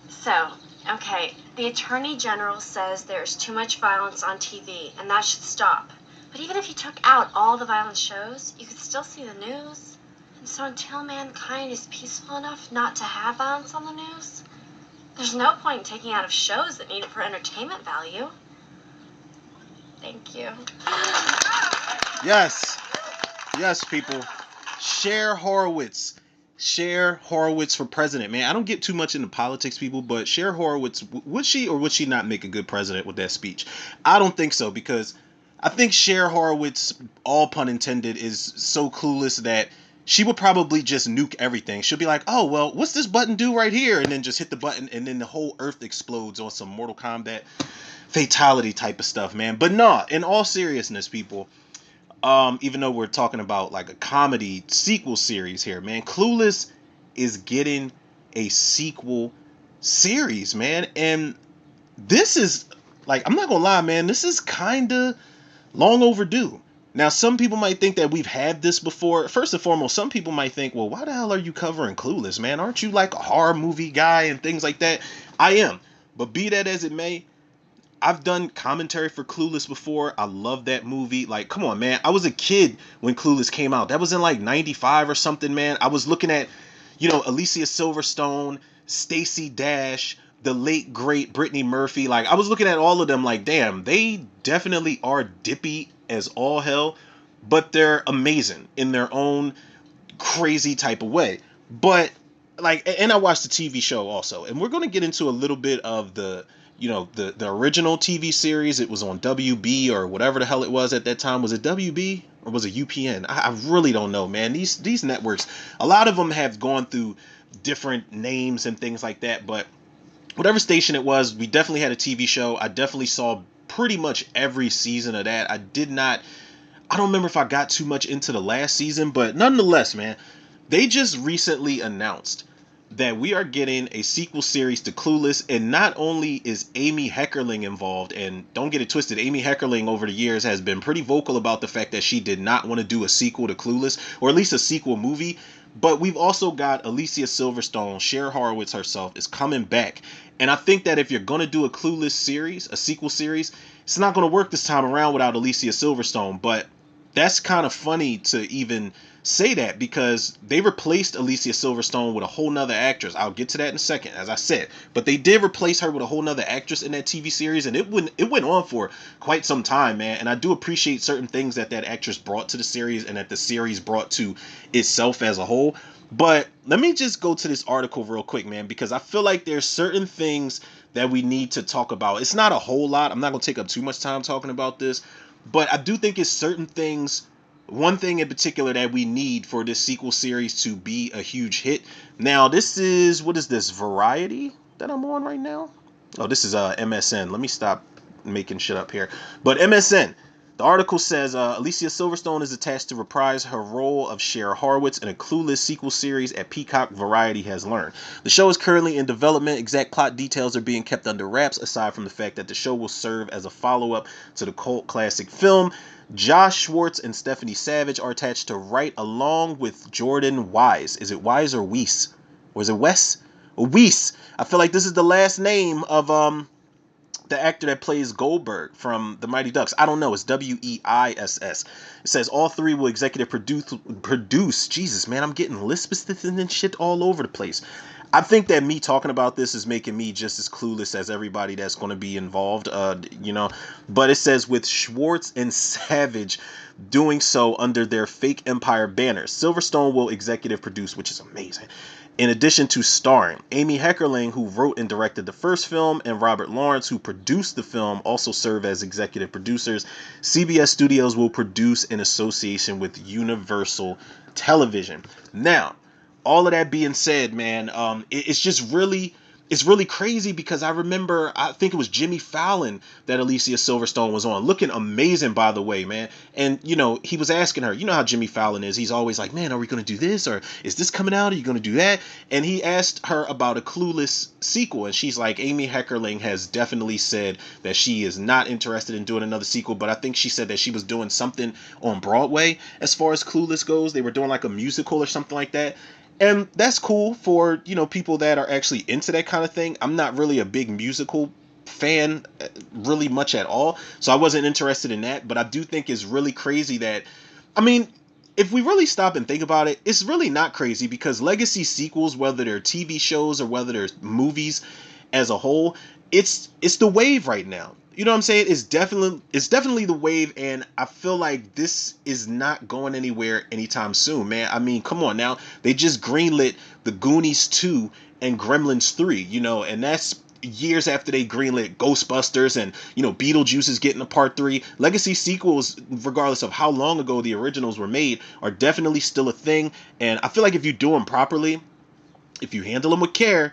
So, okay, the Attorney General says there's too much violence on TV, and that should stop. But even if you took out all the violent shows, you could still see the news. And so until mankind is peaceful enough not to have violence on the news, there's no point in taking out of shows that need it for entertainment value. Thank you. Yes. Yes, people. Cher Horowitz. Cher Horowitz for president, man. I don't get too much into politics, people, but Cher Horowitz, would she or would she not make a good president with that speech? I don't think so, because I think Cher Horowitz, all pun intended, is so clueless that she would probably just nuke everything. She'll be like, oh, well, what's this button do right here? And then just hit the button, and then the whole earth explodes on some Mortal Kombat fatality type of stuff, man. But nah, in all seriousness, people, even though we're talking about like a comedy sequel series here, man, Clueless is getting a sequel series, man. And this is, like, I'm not gonna lie, man, this is kind of long overdue. Now, some people might think that we've had this before. First and foremost, some people might think, well, why the hell are you covering Clueless, man? Aren't you like a horror movie guy and things like that? I am. But be that as it may, I've done commentary for Clueless before. I love that movie. Like, come on, man. I was a kid when Clueless came out. That was in like 95 or something, man. I was looking at, Alicia Silverstone, Stacey Dash, the late great Brittany Murphy. Like, I was looking at all of them like, damn, they definitely are dippy as all hell, but they're amazing in their own crazy type of way. But like, and I watched the TV show also, and we're going to get into a little bit of the original TV series. It was on WB or whatever the hell it was at that time. Was it WB or was it UPN? I really don't know, man. These networks, a lot of them have gone through different names and things like that, but whatever station it was, we definitely had a TV show. I definitely saw pretty much every season of that. I don't remember if I got too much into the last season, but nonetheless, man, they just recently announced that we are getting a sequel series to Clueless, and not only is Amy Heckerling involved, and don't get it twisted, Amy Heckerling over the years has been pretty vocal about the fact that she did not want to do a sequel to Clueless, or at least a sequel movie, but we've also got Alicia Silverstone, Cher Horowitz herself, is coming back, and I think that if you're going to do a Clueless series, a sequel series, it's not going to work this time around without Alicia Silverstone, but that's kind of funny to even say that because they replaced Alicia Silverstone with a whole nother actress. I'll get to that in a second, as I said. But they did replace her with a whole nother actress in that TV series, and it went on for quite some time, man. And I do appreciate certain things that actress brought to the series and that the series brought to itself as a whole. But let me just go to this article real quick, man, because I feel like there's certain things that we need to talk about. It's not a whole lot. I'm not going to take up too much time talking about this, but I do think it's certain things, one thing in particular that we need for this sequel series to be a huge hit. Now, this is, what is this, Variety that I'm on right now? Oh, this is MSN. Let me stop making shit up here. But MSN, the article says Alicia Silverstone is attached to reprise her role of Cher Horowitz in a Clueless sequel series at Peacock, Variety has learned. The show is currently in development. Exact plot details are being kept under wraps, aside from the fact that the show will serve as a follow-up to the cult classic film. Josh Schwartz and Stephanie Savage are attached to write along with Jordan Wise. Is it Wise or Weiss? Or is it Wes? Weiss. I feel like this is the last name of the actor that plays Goldberg from the Mighty Ducks. I don't know. It's Weiss. It says all three will executive produce. Jesus, man, I'm getting lisps and shit all over the place. I think that me talking about this is making me just as clueless as everybody that's going to be involved, But it says with Schwartz and Savage doing so under their fake Empire banners. Silverstone will executive produce, which is amazing. In addition to starring, Amy Heckerling, who wrote and directed the first film, and Robert Lawrence, who produced the film, also serve as executive producers. CBS Studios will produce in association with Universal Television. Now, all of that being said, man, it's really crazy because I remember, I think it was Jimmy Fallon that Alicia Silverstone was on, looking amazing, by the way, man. And he was asking her, you know how Jimmy Fallon is, he's always like, man, are we going to do this, or is this coming out, are you going to do that? And he asked her about a Clueless sequel, and she's like, Amy Heckerling has definitely said that she is not interested in doing another sequel, but I think she said that she was doing something on Broadway as far as Clueless goes. They were doing like a musical or something like that. And that's cool for, people that are actually into that kind of thing. I'm not really a big musical fan, really much at all. So I wasn't interested in that. But I do think it's really crazy that, I mean, if we really stop and think about it, it's really not crazy because legacy sequels, whether they're TV shows or whether they're movies as a whole, it's the wave right now. You know what I'm saying? It's definitely the wave, and I feel like this is not going anywhere anytime soon, man. I mean, come on now. They just greenlit the Goonies 2 and Gremlins 3, and that's years after they greenlit Ghostbusters and, Beetlejuice is getting a part 3. Legacy sequels, regardless of how long ago the originals were made, are definitely still a thing, and I feel like if you do them properly, if you handle them with care,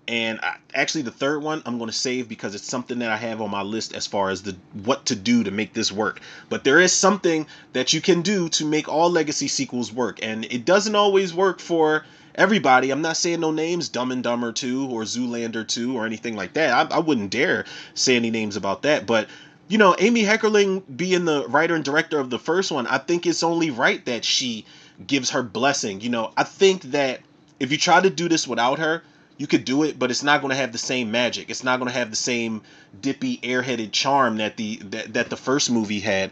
and actually, the third one I'm going to save because it's something that I have on my list as far as the what to do to make this work. But there is something that you can do to make all legacy sequels work, and it doesn't always work for everybody. I'm not saying no names, Dumb and Dumber 2 or Zoolander 2 or anything like that. I wouldn't dare say any names about that. But Amy Heckerling being the writer and director of the first one, I think it's only right that she gives her blessing. I think that if you try to do this without her, you could do it, but it's not going to have the same magic. It's not going to have the same dippy, airheaded charm that the first movie had.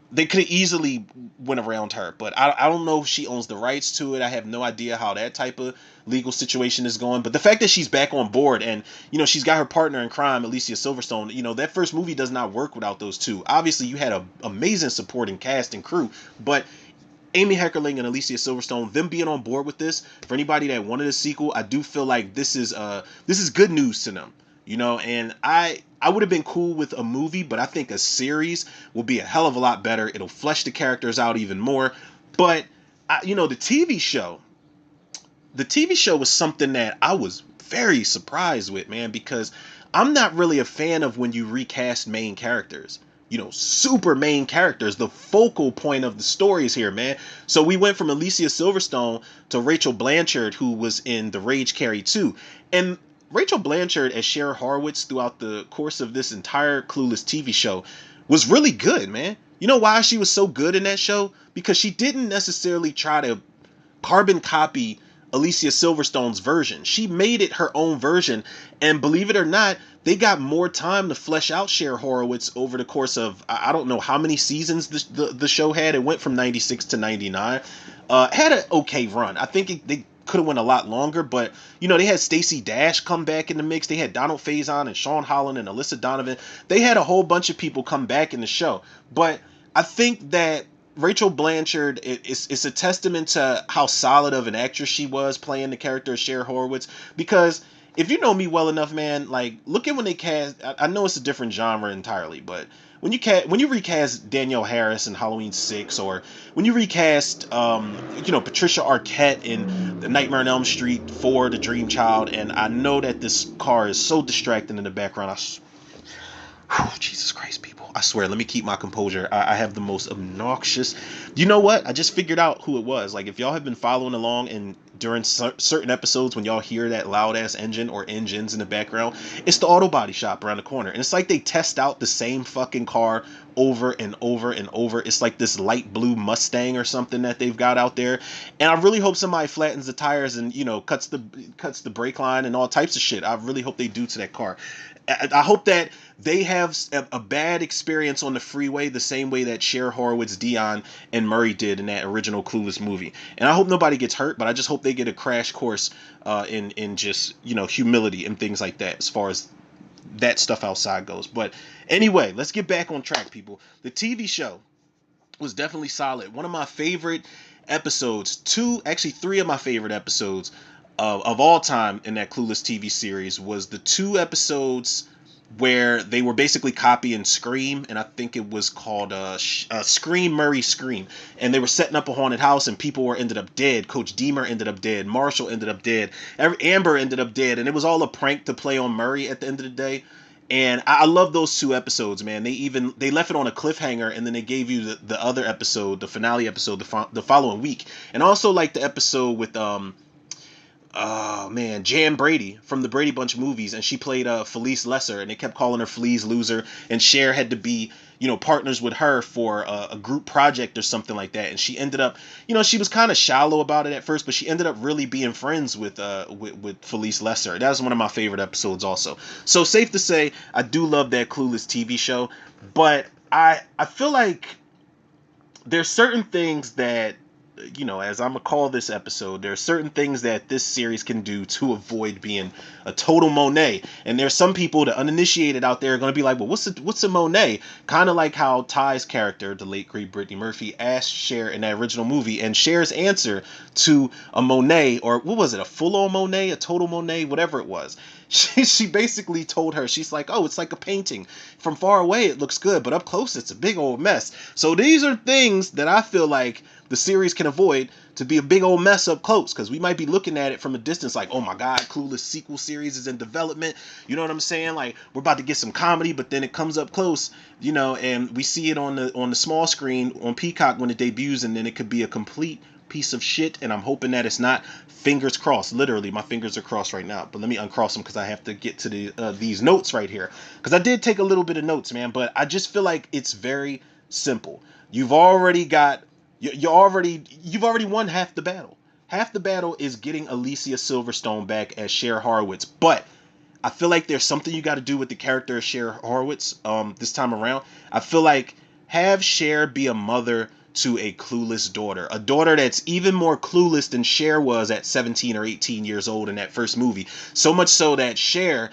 They could have easily went around her, but I don't know if she owns the rights to it. I have no idea how that type of legal situation is going. But the fact that she's back on board and she's got her partner in crime, Alicia Silverstone. That first movie does not work without those two. Obviously, you had an amazing supporting cast and crew, but Amy Heckerling and Alicia Silverstone, them being on board with this, for anybody that wanted a sequel, I do feel like this is good news to them. And I would have been cool with a movie, but I think a series will be a hell of a lot better. It'll flesh the characters out even more. But the TV show was something that I was very surprised with, man, because I'm not really a fan of when you recast main characters. Super main characters, the focal point of the stories here, man. So we went from Alicia Silverstone to Rachel Blanchard, who was in The Rage Carrie 2. And Rachel Blanchard as Cher Horowitz throughout the course of this entire Clueless TV show was really good, man. You know why she was so good in that show? Because she didn't necessarily try to carbon copy Alicia Silverstone's version. She made it her own version, and believe it or not, they got more time to flesh out Cher Horowitz over the course of I don't know how many seasons the show had. It went from 96 to 99. Had an okay run. I think they could have went a lot longer, but they had Stacey Dash come back in the mix. They had Donald Faison and Sean Holland and Alyssa Donovan. They had a whole bunch of people come back in the show. But I think that Rachel Blanchard, it's a testament to how solid of an actress she was playing the character of Cher Horowitz. Because if you know me well enough, man, like look at when they cast. I know it's a different genre entirely, but when you recast Danielle Harris in Halloween 6, or when you recast Patricia Arquette in The Nightmare on Elm Street 4, The Dream Child, and I know that this car is so distracting in the background. Jesus Christ, people. I swear, let me keep my composure. I have the most obnoxious. You know what? I just figured out who it was. Like, if y'all have been following along and during certain episodes when y'all hear that loud ass engine or engines in the background, it's the auto body shop around the corner. And it's like they test out the same fucking car over and over and over. It's like this light blue Mustang or something that they've got out there. And I really hope somebody flattens the tires and, cuts the brake line and all types of shit. I really hope they do to that car. I hope that they have a bad experience on the freeway the same way that Cher Horowitz, Dion, and Murray did in that original Clueless movie. And I hope nobody gets hurt, but I just hope they get a crash course in just, humility and things like that as far as that stuff outside goes. But anyway, let's get back on track, people. The TV show was definitely solid. One of my favorite episodes, three of my favorite episodes of all time in that Clueless TV series was the two episodes where they were basically copying Scream, and I think it was called Scream, Murray, Scream, and they were setting up a haunted house, and people ended up dead. Coach Deemer ended up dead. Marshall ended up dead. Amber ended up dead, and it was all a prank to play on Murray at the end of the day. And I love those two episodes, man. They left it on a cliffhanger, and then they gave you the other episode, the finale episode, the following week. And also like the episode with oh man, Jan Brady from the Brady Bunch movies, and she played Felice Lesser, and they kept calling her Felice Loser, and Cher had to be, partners with her for a group project or something like that, and she ended up, she was kind of shallow about it at first, but she ended up really being friends with Felice Lesser. That was one of my favorite episodes, also. So safe to say, I do love that Clueless TV show, but I feel like there's certain things that, as I'm gonna call this episode, there are certain things that this series can do to avoid being a total Monet. And there's some people, the uninitiated out there, are gonna be like, well, what's a Monet? Kind of like how Ty's character, the late great Brittany Murphy, asked Cher in that original movie, and Cher's answer to a Monet, or what was it, a full-on Monet, a total Monet, whatever it was. She basically told her, she's like, oh, it's like a painting. From far away, it looks good, but up close, it's a big old mess. So these are things that I feel like the series can avoid to be a big old mess up close, because we might be looking at it from a distance like, oh my god, Clueless sequel series is in development. You know what I'm saying? Like, we're about to get some comedy, but then it comes up close, and we see it on the small screen on Peacock when it debuts, and then it could be a complete piece of shit, and I'm hoping that it's not. Fingers crossed. Literally, my fingers are crossed right now. But let me uncross them because I have to get to these notes right here. Because I did take a little bit of notes, man. But I just feel like it's very simple. You've already got you've already won half the battle. Half the battle is getting Alicia Silverstone back as Cher Horowitz. But I feel like there's something you got to do with the character of Cher Horowitz this time around. I feel like have Cher be a mother to a clueless daughter. A daughter that's even more clueless than Cher was at 17 or 18 years old in that first movie. So much so that Cher,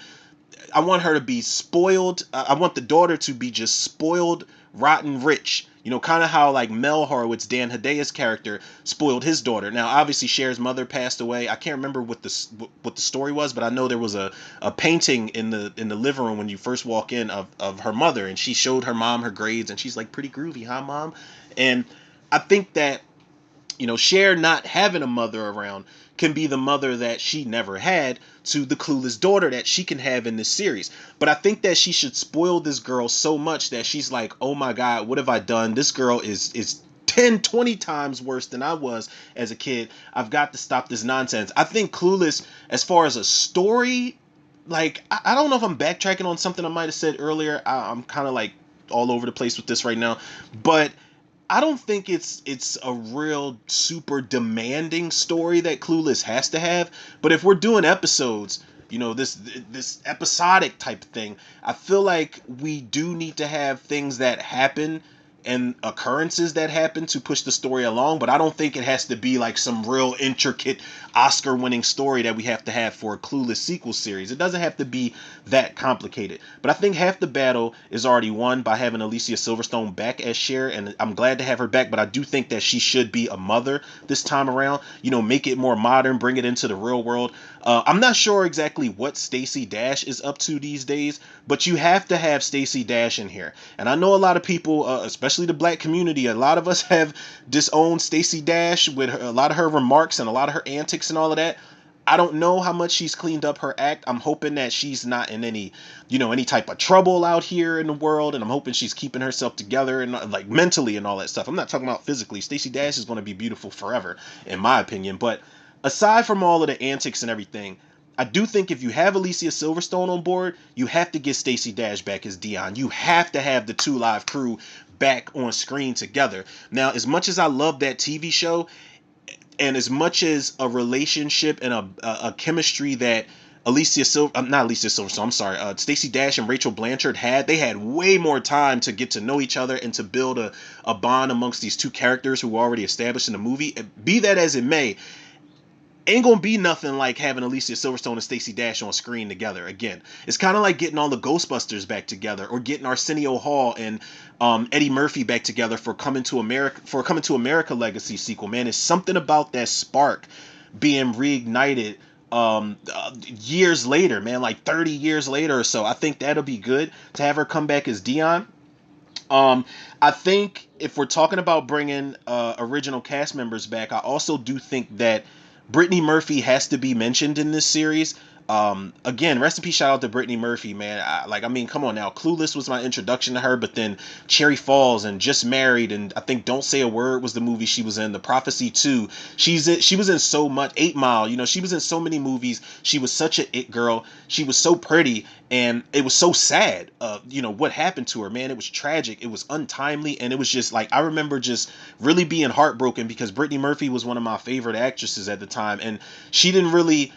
I want her to be spoiled. I want the daughter to be just spoiled, rotten rich. Kind of how like Mel Horowitz, Dan Hedaya's character, spoiled his daughter. Now, obviously, Cher's mother passed away. I can't remember what the story was, but I know there was a painting in the living room when you first walk in of her mother, and she showed her mom her grades, and she's like, pretty groovy, huh, mom? And I think that Cher not having a mother around can be the mother that she never had to the clueless daughter that she can have in this series. But I think that she should spoil this girl so much that she's like, oh my God, what have I done? This girl is 10, 20 times worse than I was as a kid. I've got to stop this nonsense. I think Clueless, as far as a story, like, I don't know if I'm backtracking on something I might have said earlier. I'm kind of like all over the place with this right now. But I don't think it's a real super demanding story that Clueless has to have. But if we're doing episodes, this episodic type thing, I feel like we do need to have things that happen and occurrences that happen to push the story along. But I don't think it has to be like some real intricate Oscar-winning story that we have to have for a Clueless sequel series. It doesn't have to be that complicated. But I think half the battle is already won by having Alicia Silverstone back as Cher, and I'm glad to have her back, but I do think that she should be a mother this time around. Make it more modern, bring it into the real world. I'm not sure exactly what Stacey Dash is up to these days, but you have to have Stacey Dash in here. And I know a lot of people, especially the black community, a lot of us have disowned Stacey Dash with a lot of her remarks and a lot of her antics and all of that. I don't know how much she's cleaned up her act. I'm hoping that she's not in any type of trouble out here in the world, and I'm hoping she's keeping herself together and like mentally and all that stuff. I'm not talking about physically. Stacey Dash is going to be beautiful forever, in my opinion. But aside from all of the antics and everything, I do think if you have Alicia Silverstone on board, you have to get Stacey Dash back as Dion. You have to have the Two Live Crew back on screen together. Now, as much as I love that TV show, and as much as a relationship and a chemistry that Stacey Dash and Rachel Blanchard they had way more time to get to know each other and to build a bond amongst these two characters who were already established in the movie. Be that as it may, ain't gonna be nothing like having Alicia Silverstone and Stacey Dash on screen together again. It's kind of like getting all the Ghostbusters back together, or getting Arsenio Hall and Eddie Murphy back together for Coming to America Legacy sequel. Man, it's something about that spark being reignited years later, man, like 30 years later or so. I think that'll be good to have her come back as Dion. I think if we're talking about bringing original cast members back, I also do think that Brittany Murphy has to be mentioned in this series. Again, rest in peace, shout out to Brittany Murphy, man. I mean, come on now. Clueless was my introduction to her, but then Cherry Falls and Just Married, and I think Don't Say a Word was the movie she was in. The Prophecy 2. She was in so much. 8 Mile, she was in so many movies. She was such a it girl. She was so pretty, and it was so sad. What happened to her, man. It was tragic. It was untimely, and it was just like I remember just really being heartbroken because Brittany Murphy was one of my favorite actresses at the time, and she didn't really.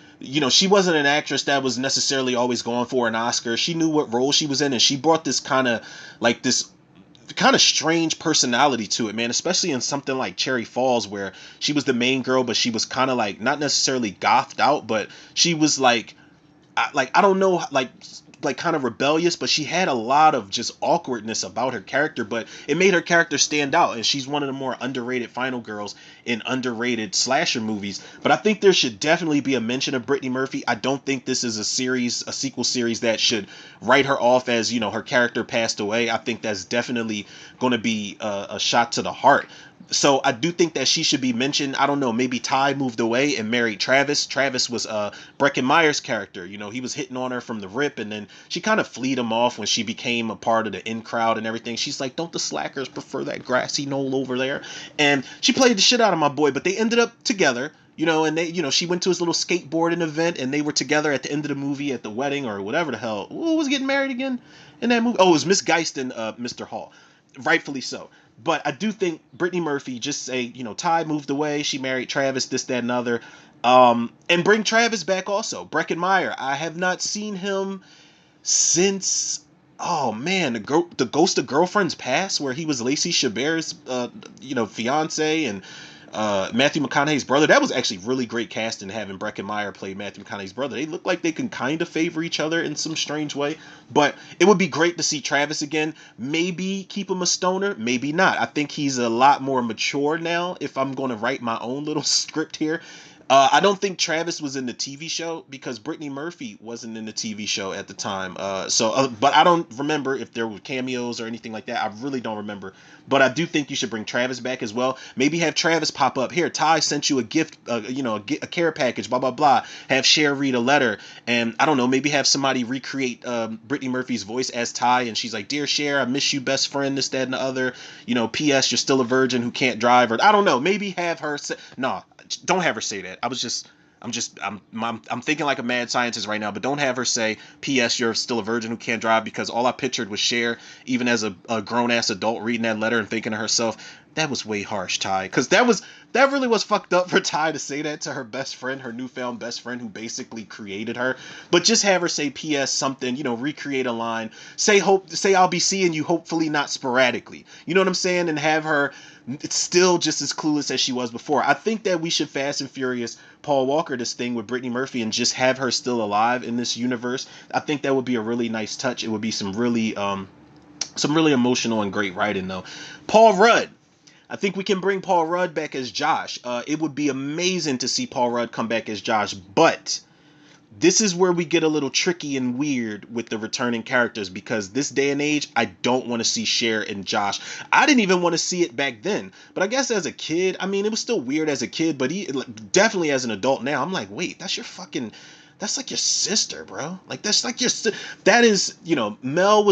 She wasn't an actress that was necessarily always going for an Oscar. She knew what role she was in, and she brought this kind of strange personality to it, man, especially in something like Cherry Falls, where she was the main girl, but she was kind of like not necessarily gothed out, but she was I don't know, kind of rebellious, but she had a lot of just awkwardness about her character, but it made her character stand out, and she's one of the more underrated final girls in underrated slasher movies. But I think there should definitely be a mention of Brittany Murphy. I don't think this is a sequel series that should write her off as, her character passed away. I think that's definitely going to be a shot to the heart. So I do think that she should be mentioned. I don't know, maybe Ty moved away and married Travis. Travis was Breckin Meyer's character. He was hitting on her from the rip, and then she kind of fleed him off when she became a part of the in crowd and everything. She's like, don't the slackers prefer that grassy knoll over there? And she played the shit out of my boy, but they ended up together. And they, she went to his little skateboarding event, and they were together at the end of the movie at the wedding or whatever the hell. Who was getting married again in that movie? Oh, it was Miss Geist and Mr. Hall. Rightfully so. But I do think Brittany Murphy, just say, Ty moved away, she married Travis, this, that, and other. And bring Travis back also. Breckin Meyer, I have not seen him since, oh man, the Ghost of Girlfriend's Past, where he was Lacey Chabert's, fiance, and Matthew McConaughey's brother. That was actually really great casting, having Breckin Meyer play Matthew McConaughey's brother. They look like they can kind of favor each other in some strange way. But it would be great to see Travis again. Maybe keep him a stoner, maybe not. I think he's a lot more mature now, if I'm going to write my own little script here. I don't think Travis was in the TV show because Brittany Murphy wasn't in the TV show at the time. But I don't remember if there were cameos or anything like that. I really don't remember. But I do think you should bring Travis back as well. Maybe have Travis pop up. Here, Ty sent you a gift, a care package, blah, blah, blah. Have Cher read a letter. And I don't know, maybe have somebody recreate Brittany Murphy's voice as Ty. And she's like, Dear Cher, I miss you, best friend, this, that, and the other. P.S. You're still a virgin who can't drive. Or I don't know. Maybe have her say, no, don't have her say that. I'm thinking like a mad scientist right now, but don't have her say, P.S. You're still a virgin who can't drive, because all I pictured was Cher, even as a grown-ass adult, reading that letter and thinking to herself, that was way harsh, Ty. Because that really was fucked up for Ty to say that to her best friend, her newfound best friend who basically created her. But just have her say P.S. something, recreate a line. Say I'll be seeing you, hopefully not sporadically. You know what I'm saying? And have her still just as clueless as she was before. I think that we should Fast and Furious Paul Walker this thing with Brittany Murphy and just have her still alive in this universe. I think that would be a really nice touch. It would be some really emotional and great writing though. Paul Rudd. I think we can bring Paul Rudd back as Josh. It would be amazing to see Paul Rudd come back as Josh, but this is where we get a little tricky and weird with the returning characters, because this day and age, I don't want to see Cher and Josh. I didn't even want to see it back then, but I guess as a kid, it was still weird as a kid, but definitely as an adult now, I'm like, wait, that's like your sister, bro. Like, that's like that is, Mel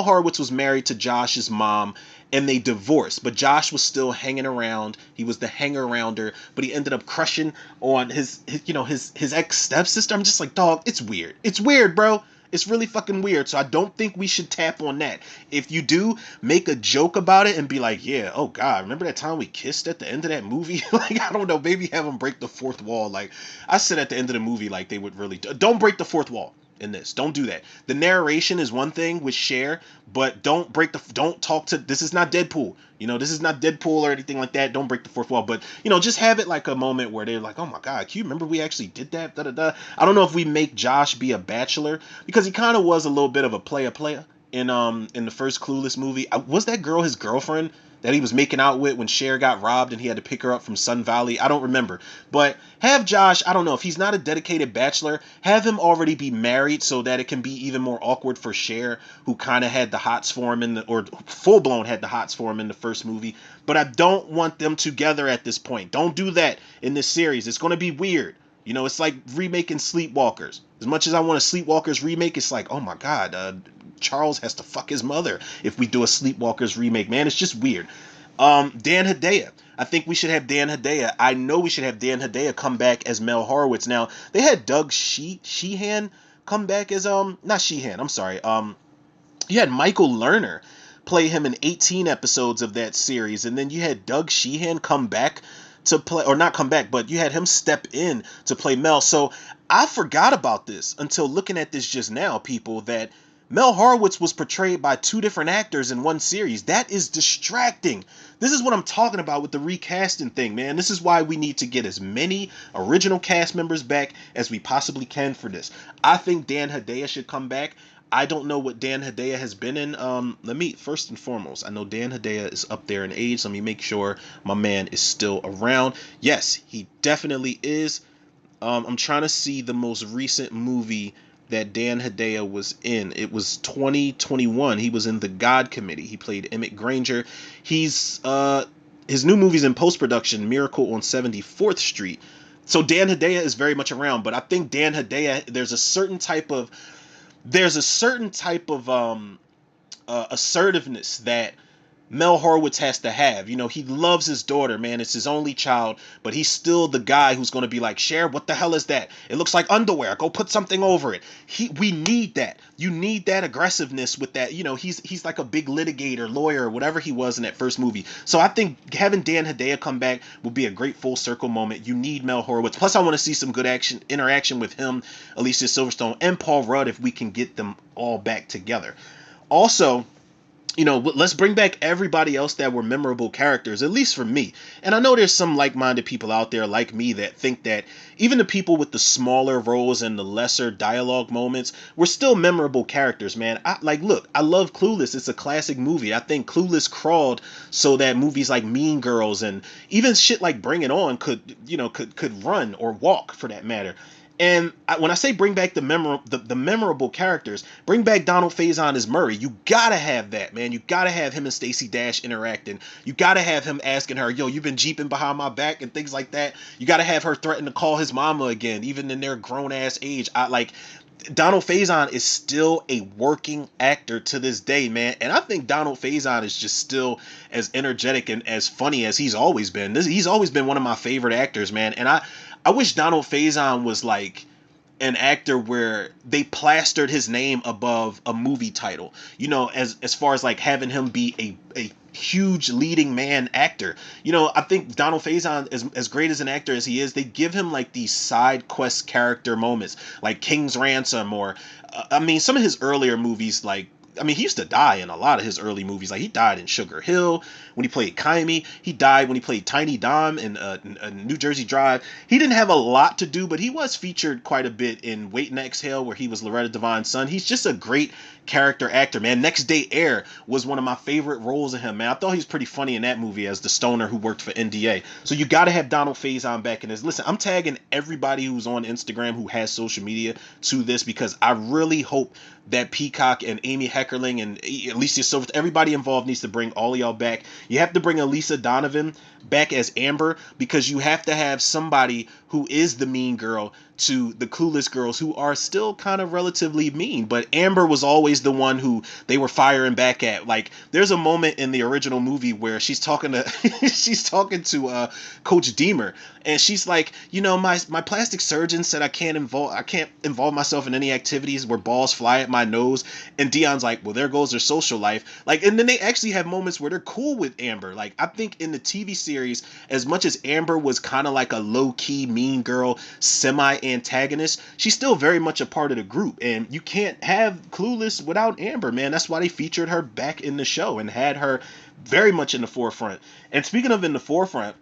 Horowitz was married to Josh's mom, and they divorced, but Josh was still hanging around. He was the hanger-arounder, but he ended up crushing on his ex-stepsister. I'm just like, dog, it's weird. It's weird, bro. It's really fucking weird. So I don't think we should tap on that. If you do, make a joke about it and be like, yeah, oh God, remember that time we kissed at the end of that movie? Like, I don't know, maybe have them break the fourth wall. Like, I said at the end of the movie, like, they would really... Don't break the fourth wall in this. Don't do that. The narration is one thing with Cher, but don't talk to... This is not Deadpool. This is not Deadpool or anything like that. Don't break the fourth wall. But, just have it like a moment where they're like, oh my God, can you remember we actually did that? Da, da, da. I don't know if we make Josh be a bachelor, because he kind of was a little bit of a player in the first Clueless movie. Was that girl his girlfriend that he was making out with when Cher got robbed and he had to pick her up from Sun Valley? I don't remember. But have Josh, I don't know, if he's not a dedicated bachelor, have him already be married so that it can be even more awkward for Cher, who kind of had the hots for him or full-blown had the hots for him in the first movie. But I don't want them together at this point. Don't do that in this series. It's going to be weird. You know, it's like remaking Sleepwalkers. As much as I want a Sleepwalkers remake, it's like, oh my god, Charles has to fuck his mother if we do a Sleepwalkers remake. Man, it's just weird. Dan Hedaya. I think we should have Dan Hedaya. I know we should have Dan Hedaya come back as Mel Horowitz. Now, they had Doug Sheehan come back as not Sheehan, I'm sorry. You had Michael Lerner play him in 18 episodes of that series, and then you had Doug Sheehan come back to play, or not come back, but you had him step in to play Mel. So I forgot about this until looking at this just now, people, that Mel Horowitz was portrayed by two different actors in one series. That is distracting. This is what I'm talking about with the recasting thing, man. This is why we need to get as many original cast members back as we possibly can for this. I think Dan Hedaya should come back. I don't know what Dan Hedaya has been in. Let me, first and foremost, I know Dan Hedaya is up there in age. Let me make sure my man is still around. Yes, he definitely is. I'm trying to see the most recent movie that Dan Hedaya was in. It was 2021. He was in The God Committee. He played Emmett Granger. He's his new movie's in post-production, Miracle on 74th Street. So Dan Hedaya is very much around, but I think Dan Hedaya, there's a certain type of assertiveness that Mel Horowitz has to have. You know, he loves his daughter, man. It's his only child, but he's still the guy who's going to be like, Cher, what the hell is that? It looks like underwear. Go put something over it. We need that. You need that aggressiveness with that. You know, he's like a big litigator, lawyer, whatever he was in that first movie. So I think having Dan Hedaya come back would be a great full circle moment. You need Mel Horowitz. Plus, I want to see some good interaction with him, Alicia Silverstone, and Paul Rudd if we can get them all back together. Also, you know, let's bring back everybody else that were memorable characters, at least for me. And I know there's some like-minded people out there like me that think that even the people with the smaller roles and the lesser dialogue moments were still memorable characters, man. Look, I love Clueless. It's a classic movie. I think Clueless crawled so that movies like Mean Girls and even shit like Bring It On could run or walk for that matter. And when I say bring back the memorable characters, bring back Donald Faison as Murray. You gotta have that, man. You gotta have him and Stacey Dash interacting. You gotta have him asking her, yo, you've been jeeping behind my back and things like that. You gotta have her threaten to call his mama again, even in their grown ass age. Donald Faison is still a working actor to this day, man. And I think Donald Faison is just still as energetic and as funny as he's always been. He's always been one of my favorite actors, man. And I wish Donald Faison was like an actor where they plastered his name above a movie title, you know, as far as like having him be a huge leading man actor. You know, I think Donald Faison, as great as an actor as he is, they give him like these side quest character moments like King's Ransom or some of his earlier movies, like he used to die in a lot of his early movies. Like, he died in Sugar Hill when he played Kaimi. He died when he played Tiny Dom in New Jersey Drive. He didn't have a lot to do, but he was featured quite a bit in Wait and Exhale, where he was Loretta Devine's son. He's just a great character actor, man. Next Day Air was one of my favorite roles of him, man. I thought he was pretty funny in that movie as the stoner who worked for NDA. So you got to have Donald Faison back in this. Listen, I'm tagging everybody who's on Instagram who has social media to this because I really hope that Peacock and Amy Heckerling and Alicia Silver, everybody involved needs to bring all of y'all back. You have to bring Elisa Donovan back as Amber because you have to have somebody who is the mean girl to the Clueless girls who are still kind of relatively mean. But Amber was always the one who they were firing back at. Like, there's a moment in the original movie where she's talking to Coach Deemer, and she's like, you know, my plastic surgeon said I can't involve myself in any activities where balls fly at my nose. And Dion's like, well, there goes their social life. Like, and then they actually have moments where they're cool with Amber. Like, I think in the TV series, as much as Amber was kind of like a low-key mean girl semi-antagonist, she's still very much a part of the group, and you can't have Clueless without Amber, man. That's why they featured her back in the show and had her very much in the forefront. And speaking of in the forefront,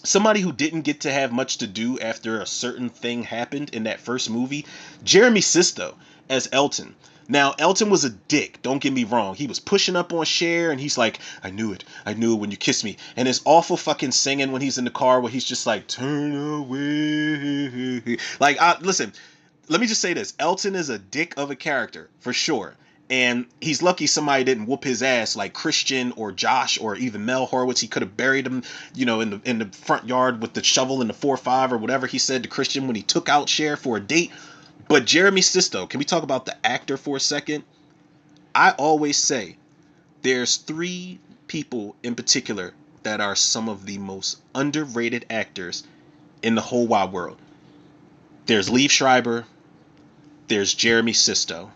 somebody who didn't get to have much to do after a certain thing happened in that first movie, Jeremy Sisto as Elton. Now, Elton was a dick, don't get me wrong. He was pushing up on Cher, and he's like, I knew it when you kissed me. And his awful fucking singing when he's in the car where he's just like, turn away. Like, listen, let me just say this. Elton is a dick of a character, for sure. And he's lucky somebody didn't whoop his ass like Christian or Josh or even Mel Horowitz. He could have buried him, in the front yard with the shovel in the 4-5 or whatever he said to Christian when he took out Cher for a date. But Jeremy Sisto, can we talk about the actor for a second? I always say there's three people in particular that are some of the most underrated actors in the whole wide world. There's Liev Schreiber, there's Jeremy Sisto.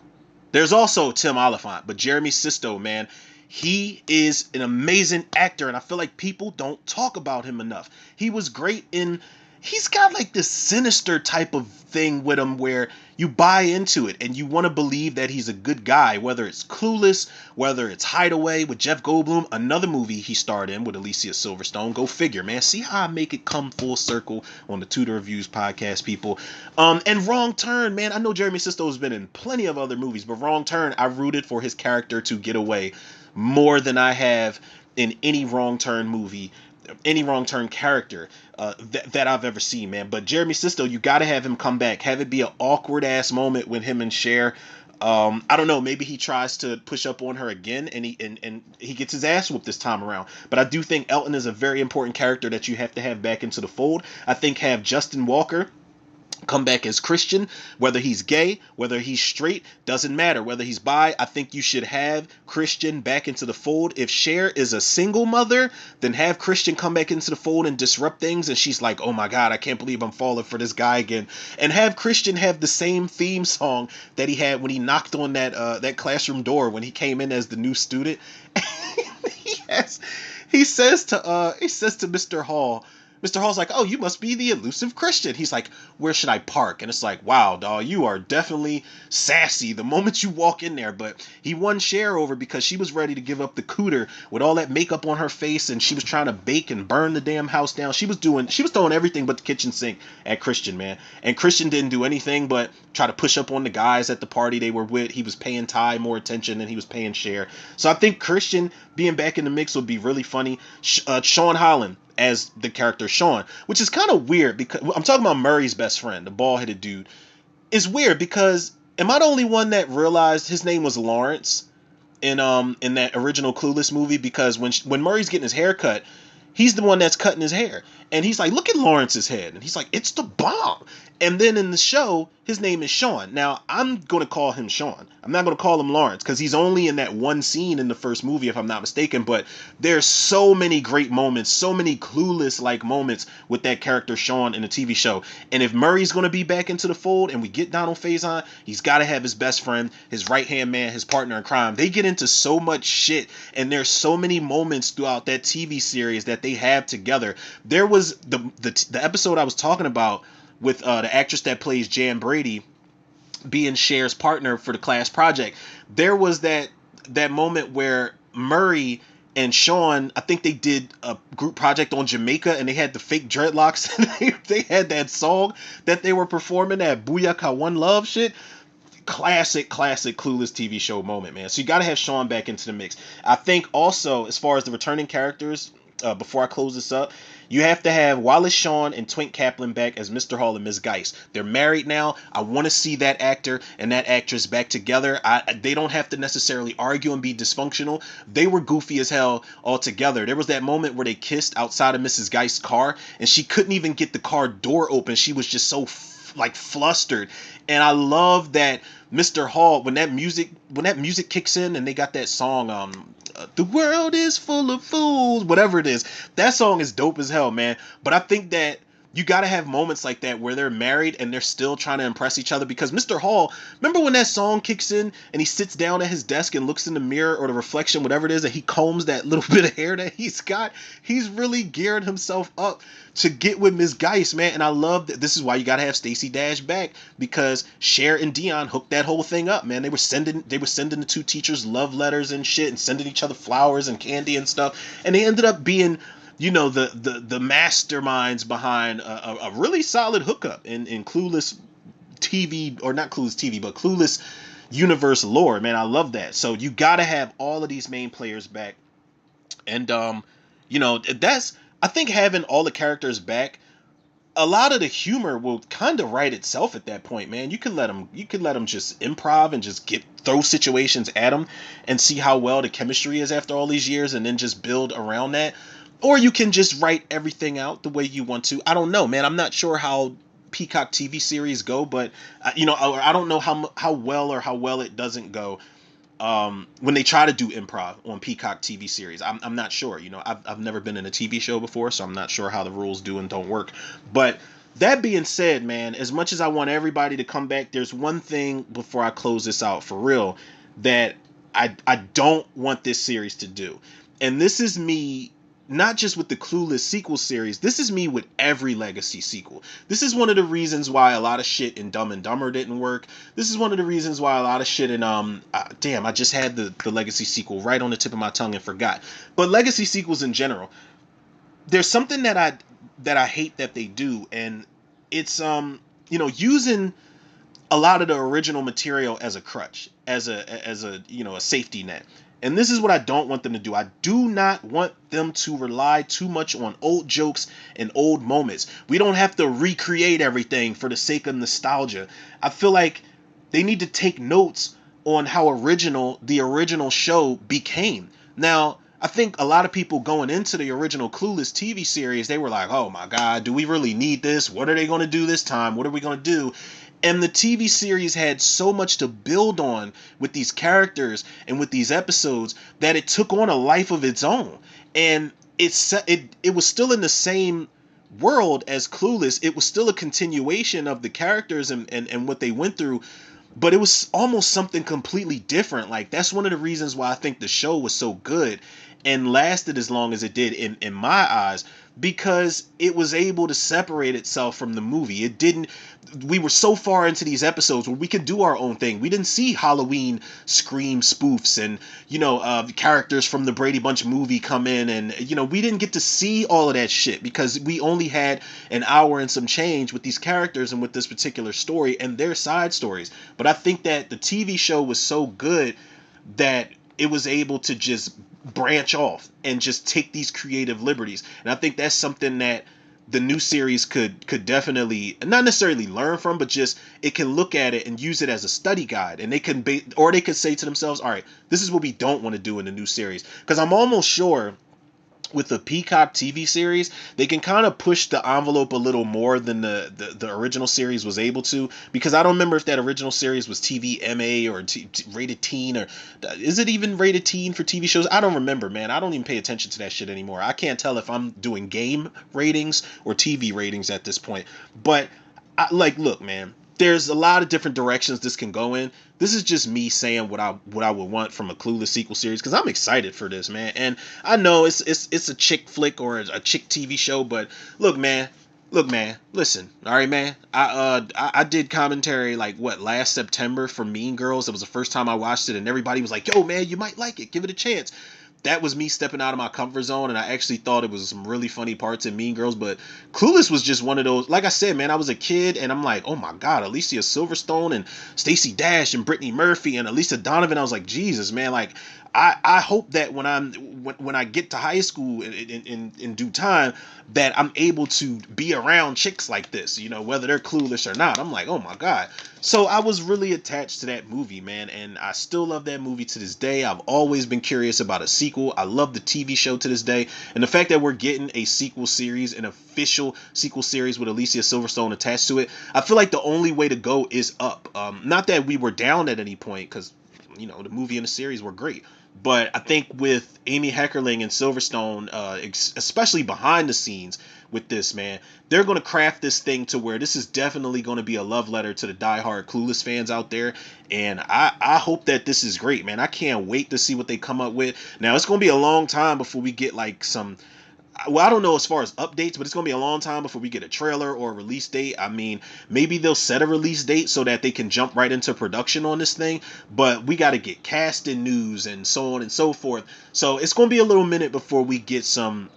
There's also Tim Oliphant, but Jeremy Sisto, man, he is an amazing actor, and I feel like people don't talk about him enough. He was great in. He's got like this sinister type of thing with him where you buy into it and you want to believe that he's a good guy, whether it's Clueless, whether it's Hideaway with Jeff Goldblum, another movie he starred in with Alicia Silverstone. Go figure, man. See how I make it come full circle on the Tudor Reviews podcast, people. And Wrong Turn, man. I know Jeremy Sisto has been in plenty of other movies, but Wrong Turn, I rooted for his character to get away more than I have in any Wrong Turn movie, any Wrong Turn character that I've ever seen, man. But Jeremy Sisto, you got to have him come back. Have it be an awkward ass moment with him and Cher. I don't know. Maybe he tries to push up on her again, and he gets his ass whooped this time around. But I do think Elton is a very important character that you have to have back into the fold. I think have Justin Walker come back as Christian, whether he's gay, whether he's straight, doesn't matter. Whether he's bi, I think you should have Christian back into the fold. If Cher is a single mother, then have Christian come back into the fold and disrupt things, and she's like, oh my god, I can't believe I'm falling for this guy again. And have Christian have the same theme song that he had when he knocked on that classroom door when he came in as the new student. He says to Mr. Hall, Mr. Hall's like, oh, you must be the elusive Christian. He's like, where should I park? And it's like, wow, dawg, you are definitely sassy the moment you walk in there. But he won Cher over because she was ready to give up the cooter with all that makeup on her face, and she was trying to bake and burn the damn house down. She was throwing everything but the kitchen sink at Christian, man. And Christian didn't do anything but try to push up on the guys at the party they were with. He was paying Ty more attention than he was paying Cher. So I think Christian being back in the mix would be really funny. Sean Holland as the character Sean, which is kind of weird because I'm talking about Murray's best friend, the bald-headed dude. It's weird because am I the only one that realized his name was Lawrence in that original Clueless movie? Because when Murray's getting his hair cut, he's the one that's cutting his hair, and he's like, look at Lawrence's head, and he's like, it's the bomb. And then in the show, his name is Sean. Now, I'm going to call him Sean. I'm not going to call him Lawrence because he's only in that one scene in the first movie, if I'm not mistaken. But there's so many great moments, so many Clueless-like moments with that character Sean in the TV show. And if Murray's going to be back into the fold and we get Donald Faison, he's got to have his best friend, his right-hand man, his partner in crime. They get into so much shit, and there's so many moments throughout that TV series that they have together. There was the episode I was talking about with the actress that plays Jan Brady being Cher's partner for the class project. There was that moment where Murray and Sean, I think they did a group project on Jamaica, and they had the fake dreadlocks, and they had that song that they were performing, that Booyaka One Love shit. Classic Clueless TV show moment, man. So you got to have Sean back into the mix. I think also, as far as the returning characters, before I close this up, you have to have Wallace Shawn and Twink Kaplan back as Mr. Hall and Ms. Geist. They're married now. I want to see that actor and that actress back together. They don't have to necessarily argue and be dysfunctional. They were goofy as hell all together. There was that moment where they kissed outside of Mrs. Geist's car, and she couldn't even get the car door open. She was just so flustered. And I love that Mr. Hall, when that music kicks in and they got that song, the world is full of fools, whatever it is, that song is dope as hell, man. But I think that you got to have moments like that where they're married and they're still trying to impress each other. Because Mr. Hall, remember when that song kicks in and he sits down at his desk and looks in the mirror or the reflection, whatever it is, and he combs that little bit of hair that he's got? He's really geared himself up to get with Ms. Geist, man. And I love that. This is why you got to have Stacey Dash back, because Cher and Dion hooked that whole thing up, man. They were sending the two teachers love letters and shit and sending each other flowers and candy and stuff. And they ended up being, you know, the masterminds behind a really solid hookup in Clueless TV, or not Clueless TV, but Clueless universe lore, man. I love that. So you got to have all of these main players back. And, you know, I think having all the characters back, a lot of the humor will kind of write itself at that point, man. You could let them just improv and just throw situations at them and see how well the chemistry is after all these years, and then just build around that. Or you can just write everything out the way you want to. I don't know, man. I'm not sure how Peacock TV series go, but I don't know how well or how well it doesn't go when they try to do improv on Peacock TV series. I'm not sure. I've never been in a TV show before, so I'm not sure how the rules do and don't work. But that being said, man, as much as I want everybody to come back, there's one thing before I close this out for real that I don't want this series to do. And this is me not just with the Clueless sequel series. This is me with every Legacy sequel. This is one of the reasons why a lot of shit in Dumb and Dumber didn't work. This is one of the reasons why a lot of shit in damn, I just had the Legacy sequel right on the tip of my tongue and forgot. But Legacy sequels in general, there's something that I hate that they do, and it's using a lot of the original material as a crutch, as a safety net. And this is what I don't want them to do. I do not want them to rely too much on old jokes and old moments. We don't have to recreate everything for the sake of nostalgia. I feel like they need to take notes on how the original show became. Now, I think a lot of people going into the original Clueless TV series, they were like, oh my God, do we really need this? What are they going to do this time? What are we going to do? And the TV series had so much to build on with these characters and with these episodes that it took on a life of its own. And it was still in the same world as Clueless. It was still a continuation of the characters and what they went through, but it was almost something completely different. Like, that's one of the reasons why I think the show was so good and lasted as long as it did in my eyes, because it was able to separate itself from the movie. We were so far into these episodes where we could do our own thing. We didn't see Halloween Scream spoofs and characters from the Brady Bunch movie come in, and we didn't get to see all of that shit because we only had an hour and some change with these characters and with this particular story and their side stories. But I think that the TV show was so good that it was able to just branch off and just take these creative liberties. And I think that's something that the new series could definitely not necessarily learn from, but just it can look at it and use it as a study guide. And they could say to themselves, all right, this is what we don't want to do in the new series. Because I'm almost sure with the Peacock TV series, they can kind of push the envelope a little more than the original series was able to, because I don't remember if that original series was TV MA or rated teen, or is it even rated teen for TV shows? I don't remember, man. I don't even pay attention to that shit anymore. I can't tell if I'm doing game ratings or TV ratings at this point. But look, man, there's a lot of different directions this can go in. This is just me saying what I would want from a Clueless sequel series, because I'm excited for this, man. And I know it's a chick flick or a chick TV show, but look, man, listen, all right, man. I did commentary last September for Mean Girls. It was the first time I watched it, and everybody was like, yo, man, you might like it, give it a chance. That was me stepping out of my comfort zone, and I actually thought it was some really funny parts in Mean Girls. But Clueless was just one of those, like I said, man, I was a kid, and I'm like, oh my God, Alicia Silverstone and Stacey Dash and Brittany Murphy and Elisa Donovan. I was like, Jesus, man, like, I hope that when I get to high school in due time, that I'm able to be around chicks like this, whether they're clueless or not. I'm like, oh my God. So I was really attached to that movie, man, and I still love that movie to this day. I've always been curious about a sequel. I love the TV show to this day, and the fact that we're getting a sequel series, an official sequel series with Alicia Silverstone attached to it, I feel like the only way to go is up. Not that we were down at any point, because the movie and the series were great. But I think with Amy Heckerling and Silverstone, especially behind the scenes with this, man, they're going to craft this thing to where this is definitely going to be a love letter to the diehard Clueless fans out there. And I hope that this is great, man. I can't wait to see what they come up with. Now, it's going to be a long time before we get some... Well, I don't know as far as updates, but it's going to be a long time before we get a trailer or a release date. I mean, maybe they'll set a release date so that they can jump right into production on this thing, but we got to get casting news and so on and so forth. So it's going to be a little minute before we get some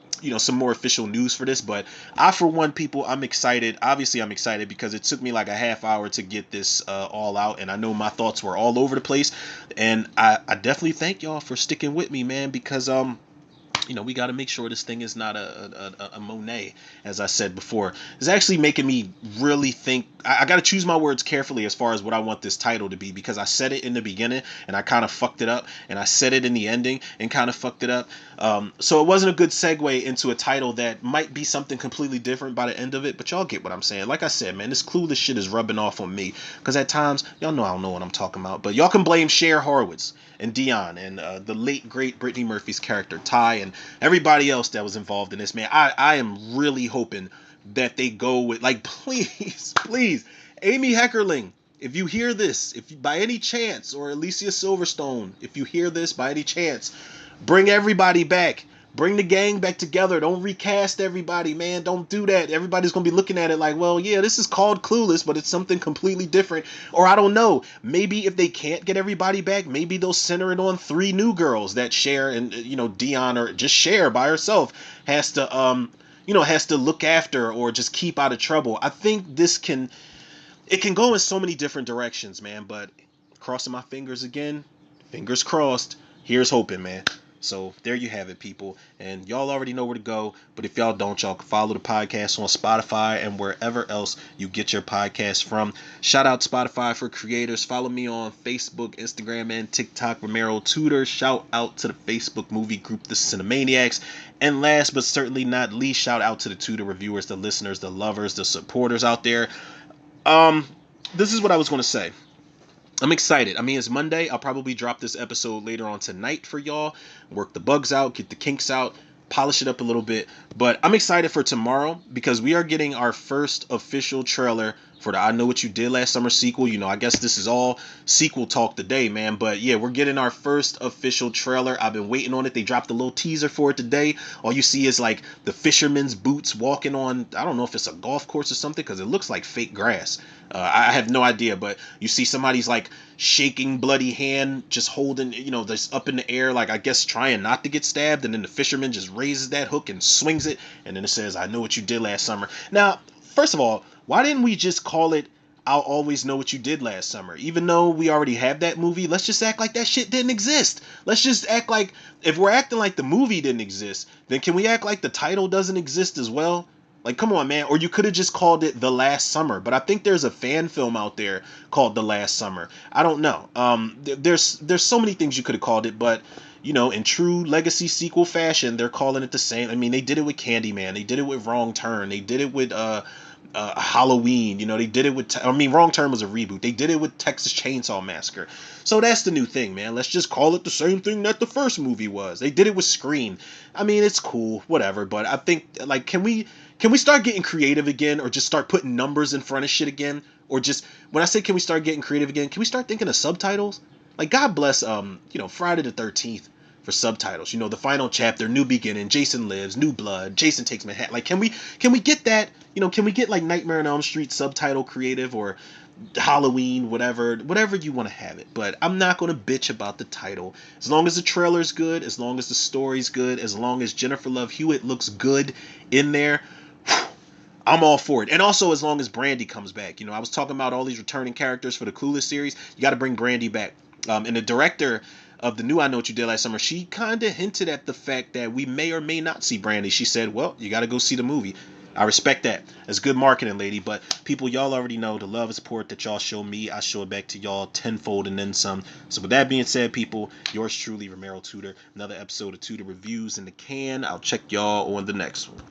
more official news for this. But for one, people, I'm excited. Obviously, I'm excited because it took me like a half hour to get this all out, and I know my thoughts were all over the place. And I definitely thank y'all for sticking with me, man, because we got to make sure this thing is not a Monet, as I said before. It's actually making me really think. I got to choose my words carefully as far as what I want this title to be, because I said it in the beginning and I kind of fucked it up, and I said it in the ending and kind of fucked it up. So it wasn't a good segue into a title that might be something completely different by the end of it, but y'all get what I'm saying. Like I said, man, this Clueless shit is rubbing off on me, because at times, y'all know I don't know what I'm talking about, but y'all can blame Cher Horowitz and Dion and the late great Brittany Murphy's character Ty and everybody else that was involved in this, man. I am really hoping that they go with, like, please, Amy Heckerling, if you hear this, if you, by any chance, or Alicia Silverstone, if you hear this by any chance, bring everybody back. Bring the gang back together. Don't recast everybody, man. Don't do that. Everybody's going to be looking at it like, well, yeah, this is called Clueless, but it's something completely different. Or I don't know. Maybe if they can't get everybody back, maybe they'll center it on 3 new girls that Cher and, Dion, or just Cher by herself has to look after or just keep out of trouble. I think it can go in so many different directions, man, but crossing my fingers again, fingers crossed. Here's hoping, man. So there you have it, people. And y'all already know where to go. But if y'all don't, y'all can follow the podcast on Spotify and wherever else you get your podcast from. Shout out Spotify for creators. Follow me on Facebook, Instagram, and TikTok, Romero Tutor. Shout out to the Facebook movie group, The Cinemaniacs. And last but certainly not least, shout out to the Tutor reviewers, the listeners, the lovers, the supporters out there. This is what I was going to say. I'm excited. I mean, it's Monday. I'll probably drop this episode later on tonight for y'all. Work the bugs out, get the kinks out, polish it up a little bit. But I'm excited for tomorrow because we are getting our first official trailer for the I Know What You Did Last Summer sequel. I guess this is all sequel talk today, man. But yeah, we're getting our first official trailer. I've been waiting on it. They dropped a little teaser for it today. All you see is like the fisherman's boots walking on, I don't know if it's a golf course or something, because it looks like fake grass. I have no idea, but you see somebody's like shaking bloody hand, just holding, this up in the air, like I guess trying not to get stabbed, and then the fisherman just raises that hook and swings it, and then it says, "I know what you did last summer." Now, first of all, why didn't we just call it "I'll Always Know What You Did Last Summer"? Even though we already have that movie, let's just act like that shit didn't exist. Let's just act like, if we're acting like the movie didn't exist, then can we act like the title doesn't exist as well? Like, come on, man. Or you could have just called it The Last Summer. But I think there's a fan film out there called The Last Summer. I don't know. There's so many things you could have called it, but in true legacy sequel fashion, they're calling it the same. I mean, they did it with Candyman. They did it with Wrong Turn. They did it with Halloween. They did it with. Wrong Turn was a reboot. They did it with Texas Chainsaw Massacre. So that's the new thing, man. Let's just call it the same thing that the first movie was. They did it with Scream. I mean, it's cool, whatever. But I think, like, can we start getting creative again, or just start putting numbers in front of shit again? Or just, when I say can we start getting creative again, can we start thinking of subtitles? Like, God bless, Friday the 13th for subtitles. The final chapter, New Beginning, Jason Lives, New Blood, Jason Takes Manhattan. Like, can we get that? Can we get like Nightmare on Elm Street subtitle creative, or Halloween, whatever you want to have it. But I'm not going to bitch about the title. As long as the trailer's good, as long as the story's good, as long as Jennifer Love Hewitt looks good in there, I'm all for it. And also, as long as Brandy comes back. I was talking about all these returning characters for the Clueless series. You got to bring Brandy back. And the director of the new I Know What You Did Last Summer, she kind of hinted at the fact that we may or may not see Brandy. She said, well, you got to go see the movie. I respect that. That's good marketing, lady. But people, y'all already know the love and support that y'all show me, I show it back to y'all tenfold and then some. So with that being said, people, yours truly, Romero Tutor. Another episode of Tutor Reviews in the can. I'll check y'all on the next one.